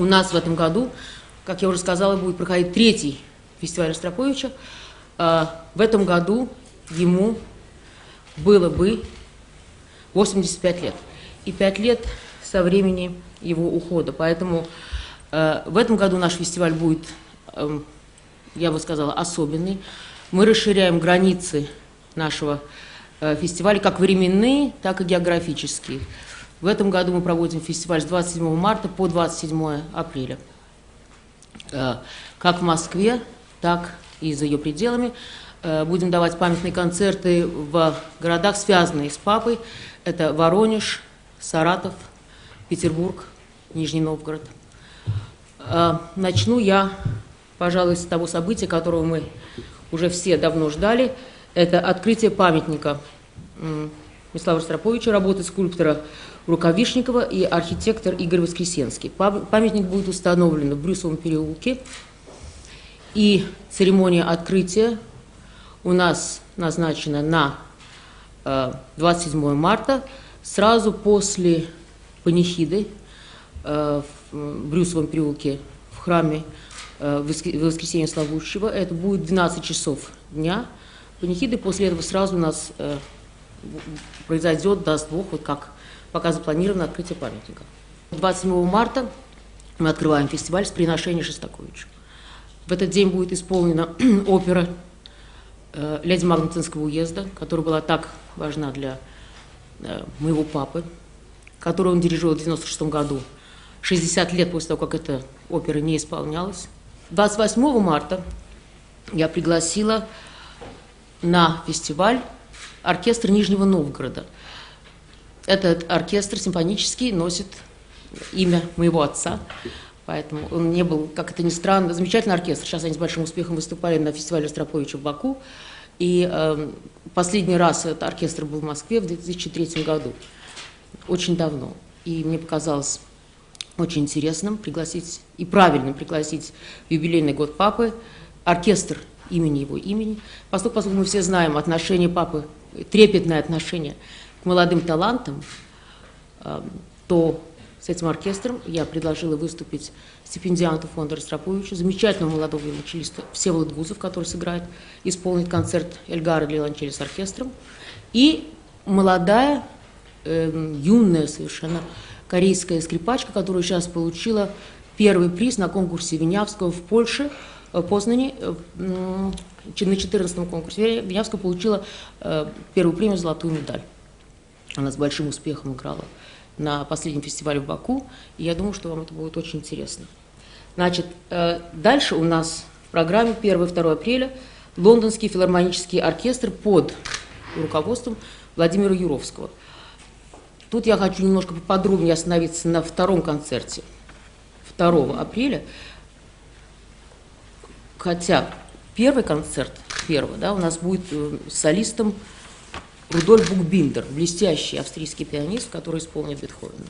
У нас в этом году, как я уже сказала, будет проходить третий фестиваль Ростроповича. В этом году ему было бы 85 лет. И 5 лет со времени его ухода. Поэтому в этом году наш фестиваль будет, я бы сказала, особенный. Мы расширяем границы нашего фестиваля, как временные, так и географические. В этом году мы проводим фестиваль с 27 марта по 27 апреля. Как в Москве, так и за ее пределами. Будем давать памятные концерты в городах, связанные с папой. Это Воронеж, Саратов, Петербург, Нижний Новгород. Начну я, пожалуй, с того события, которого мы уже все давно ждали. Это открытие памятника Мечиславу Ростроповичу, работы скульптора Рукавишникова и архитектор Игорь Воскресенский. Памятник будет установлен в Брюсовом переулке. И церемония открытия у нас назначена на 27 марта, сразу после панихиды в Брюсовом переулке в храме Воскресения Славущего. Это будет 12 часов дня панихиды. После этого сразу у нас произойдет, даст Бог, вот как пока запланировано открытие памятника. 27 марта мы открываем фестиваль с приношения Шостаковичу. В этот день будет исполнена опера «Леди Магнитинского уезда», которая была так важна для моего папы, которую он дирижировал в 1996 году, 60 лет после того, как эта опера не исполнялась. 28 марта я пригласила на фестиваль оркестр Нижнего Новгорода. Этот оркестр симфонический носит имя моего отца, поэтому он не был, как это ни странно, замечательный оркестр. Сейчас они с большим успехом выступали на фестивале Ростроповича в Баку. И последний раз этот оркестр был в Москве в 2003 году, очень давно. И мне показалось очень интересным пригласить и правильным пригласить в юбилейный год папы оркестр его имени. Поскольку мы все знаем отношение папы, трепетное отношение к молодым талантам, то с этим оркестром я предложила выступить стипендианту фонда Ростроповича, замечательного молодого виолончелиста Всеволод Гузов, который сыграет, исполнит концерт Эльгара для виолончели с оркестром, и молодая, юная совершенно корейская скрипачка, которая сейчас получила первый приз на конкурсе Винявского в Польше, в Познане, на 14-м конкурсе. Винявская получила первую премию «Золотую медаль». Она с большим успехом играла на последнем фестивале в Баку, и я думаю, что вам это будет очень интересно. Значит, дальше у нас в программе 1-2 апреля Лондонский филармонический оркестр под руководством Владимира Юровского. Тут я хочу немножко поподробнее остановиться на втором концерте 2 апреля, хотя первый концерт, у нас будет с солистом Рудольф Букбиндер, блестящий австрийский пианист, который исполнит Бетховена.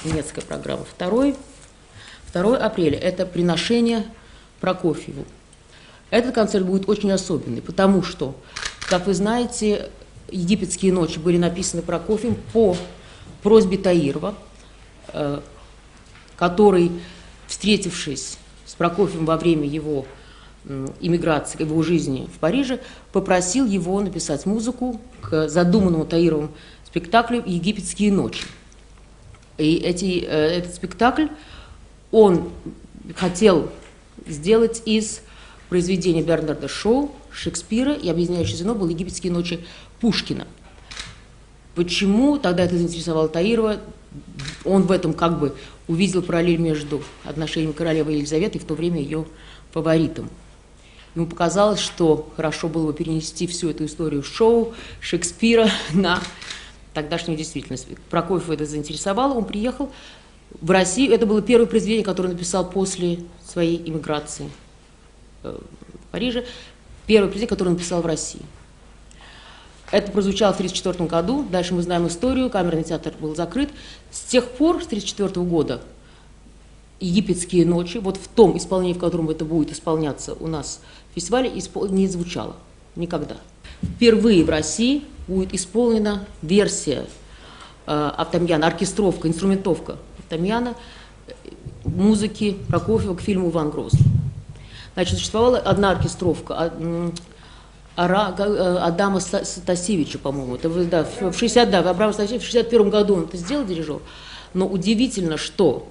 Немецкая программа. 2 апреля – это приношение Прокофьеву. Этот концерт будет очень особенный, потому что, как вы знаете, «Египетские ночи» были написаны Прокофьевым по просьбе Таирова, который, встретившись с Прокофьевым во время его иммиграции, его жизни в Париже, попросил его написать музыку к задуманному Таировым спектаклю «Египетские ночи». И этот спектакль он хотел сделать из произведения Бернарда Шоу, Шекспира, и объединяющее звено было «Египетские ночи» Пушкина. Почему тогда это заинтересовало Таирова? Он в этом как бы увидел параллель между отношениями королевы Елизаветы и в то время ее фаворитом. Ему показалось, что хорошо было бы перенести всю эту историю Шоу, Шекспира на тогдашнюю действительность. Прокофьев это заинтересовало, он приехал в Россию. Это было первое произведение, которое он написал после своей эмиграции в Париже. Первое произведение, которое он написал в России. Это прозвучало в 1934 году. Дальше мы знаем историю. Камерный театр был закрыт. С тех пор, с 1934 года, «Египетские ночи», вот в том исполнении, в котором это будет исполняться у нас в фестивале, не звучало никогда. Впервые в России будет исполнена версия Автамьяна, оркестровка, инструментовка Автамьяна музыки Прокофьева к фильму «Иван Грозный». Значит, существовала одна оркестровка Адама Стасевича, по-моему. Это да, Абрама Стасевича, в 1961 году он это сделал, дирижер. Но удивительно, что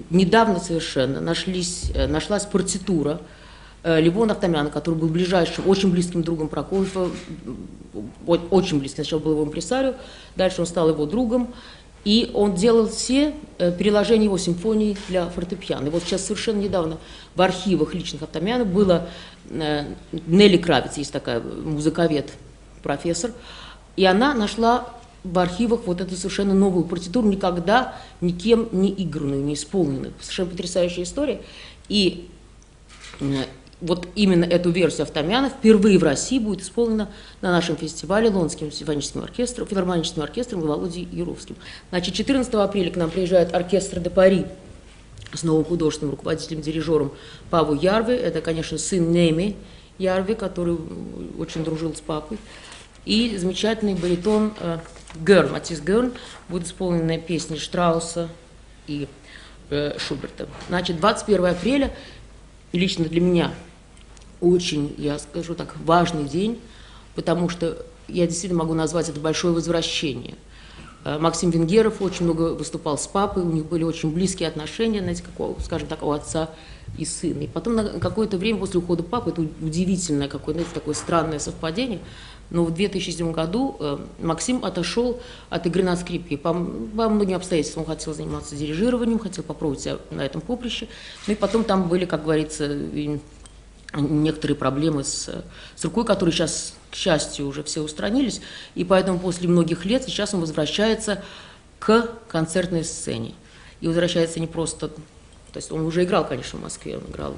недавно совершенно нашлась партитура Левона Ахтамяна, который был ближайшим, очень близким другом Прокофьева, очень близким. Сначала был его импресарио, дальше он стал его другом. И он делал все переложения его симфоний для фортепиано. И вот сейчас совершенно недавно в архивах личных Ахтамяна была Нелли Кравец, есть такая музыковед, профессор, и она нашла в архивах вот эту совершенно новую партитуру, никогда никем не игранную, не исполненную. Совершенно потрясающая история. И вот именно эту версию Ахтамяна впервые в России будет исполнена на нашем фестивале Лондонским симфоническим оркестром, филармоническим оркестром и Володей Яровским. Значит, 14 апреля к нам приезжает оркестр де Пари с новым художественным руководителем, дирижером Паву Ярви. Это, конечно, сын Неми Ярви, который очень дружил с папой. И замечательный баритон Герн, Матис Герн, будут исполнены песни Штрауса и Шуберта. Значит, 21 апреля лично для меня очень, я скажу так, важный день, потому что я действительно могу назвать это большое возвращение. Максим Венгеров очень много выступал с папой, у них были очень близкие отношения, знаете, скажем так, у отца и сына. И потом на какое-то время после ухода папы, это удивительное какое-то, знаете, такое странное совпадение, но в 2007 году Максим отошел от игры на скрипке. По многим обстоятельствам он хотел заниматься дирижированием, хотел попробовать себя на этом поприще. Ну и потом там были, как говорится, некоторые проблемы с рукой, которые сейчас, к счастью, уже все устранились. И поэтому после многих лет сейчас он возвращается к концертной сцене. И возвращается не просто... То есть он уже играл, конечно, в Москве, он играл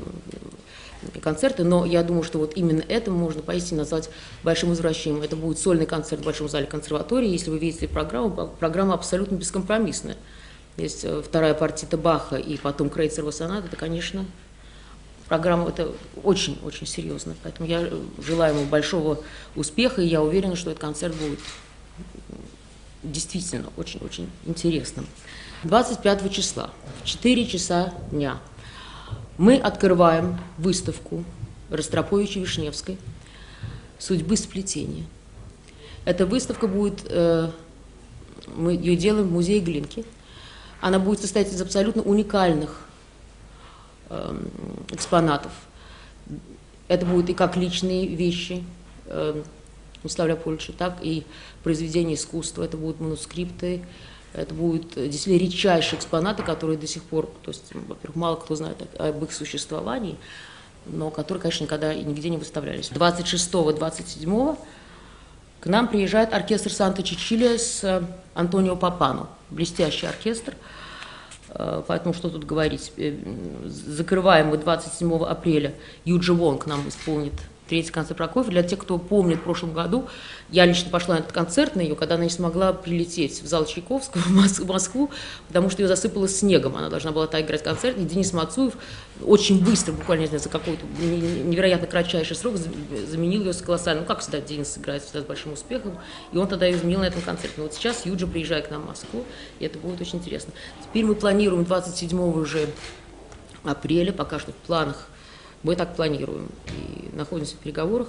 концерты, но я думаю, что вот именно это можно поистине назвать большим возвращением. Это будет сольный концерт в Большом зале консерватории. Если вы видите программу, программа абсолютно бескомпромиссная. Есть вторая партита Баха и потом Крейцерова соната, это, конечно, программа это очень-очень серьезно. Поэтому я желаю ему большого успеха, и я уверена, что этот концерт будет действительно очень-очень интересным. 25 числа, в 4 часа дня, мы открываем выставку Ростроповича-Вишневской «Судьбы сплетения». Эта выставка будет, мы ее делаем в музее Глинки. Она будет состоять из абсолютно уникальных экспонатов. Это будут и как личные вещи Мстислава Леопольдовича, так и произведения искусства. Это будут манускрипты, это будут действительно редчайшие экспонаты, которые до сих пор, то есть, во-первых, мало кто знает об их существовании, но которые, конечно, никогда и нигде не выставлялись. 26-27 к нам приезжает оркестр Санта-Чичилия с Антонио Папано, блестящий оркестр. Поэтому что тут говорить. Закрываем мы 27 апреля. Юджи Вонг нам исполнит третий концерт Прокофьева. Для тех, кто помнит, в прошлом году я лично пошла на этот концерт на ее, когда она не смогла прилететь в зал Чайковского в Москву, потому что ее засыпало снегом. Она должна была так играть концерт. И Денис Мацуев очень быстро, буквально не знаю, за какой-то невероятно кратчайший срок заменил ее с колоссальным. Ну, как всегда, Денис играет всегда с большим успехом. И он тогда ее заменил на этом концерте. Но вот сейчас Юджи приезжает к нам в Москву, и это будет очень интересно. Теперь мы планируем 27 уже апреля, пока что в планах. Мы так планируем и находимся в переговорах.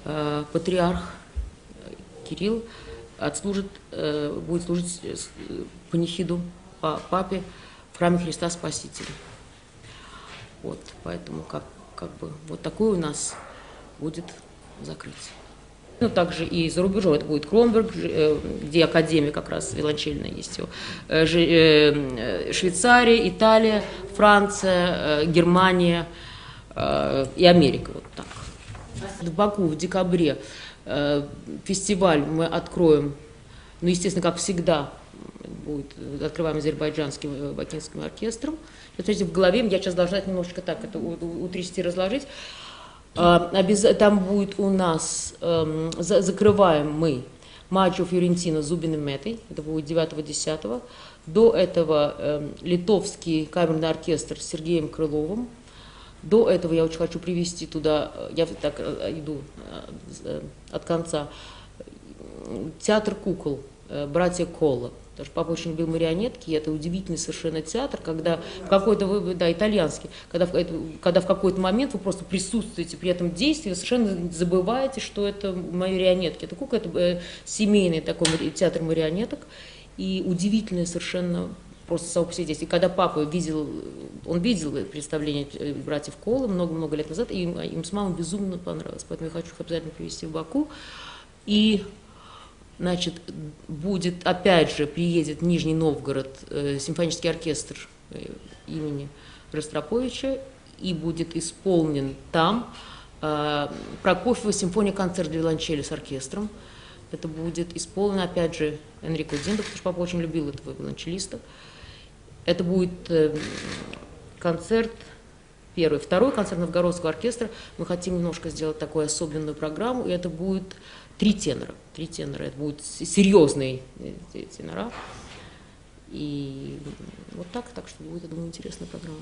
Патриарх Кирилл будет служить панихиду по папе в храме Христа Спасителя. Вот, поэтому как бы вот такое у нас будет закрытие. Ну, также и за рубежом это будет Кромберг, где академия как раз виолончельная есть его, Швейцария, Италия, Франция, Германия и Америка, вот так. В Баку в декабре фестиваль мы откроем, ну, естественно, как всегда, открываем азербайджанским бакинским оркестром. Смотрите, в голове я сейчас должна это немножечко так это утрясти, разложить. Там будет у нас, закрываем мы Маджо Фьорентино Зубиным Метой, это будет 9-10. До этого литовский камерный оркестр с Сергеем Крыловым. До этого я очень хочу привести туда, я так иду от конца, театр кукол, братья Колла. Потому что папа очень любил марионетки, и это удивительный совершенно театр, когда в какой-то, да, итальянский, когда в какой-то момент вы просто присутствуете при этом действии, вы совершенно забываете, что это марионетки. Это кукла, это семейный такой театр марионеток, и удивительное совершенно просто само по себе действие. И когда папа видел представление братьев Колы много-много лет назад, и им с мамой безумно понравилось, поэтому я хочу их обязательно привезти в Баку. И значит, будет, опять же, приедет в Нижний Новгород симфонический оркестр имени Ростроповича, и будет исполнен там Прокофьева симфония-концерт для виолончели с оркестром. Это будет исполнено, опять же, Энрико Дзиндо, потому что папа очень любил этого виолончелиста. Это будет концерт первый. Второй концерт Новгородского оркестра. Мы хотим немножко сделать такую особенную программу, и это будет три тенора. Это будут серьезные тенора. И вот так что будет, я думаю, интересная программа.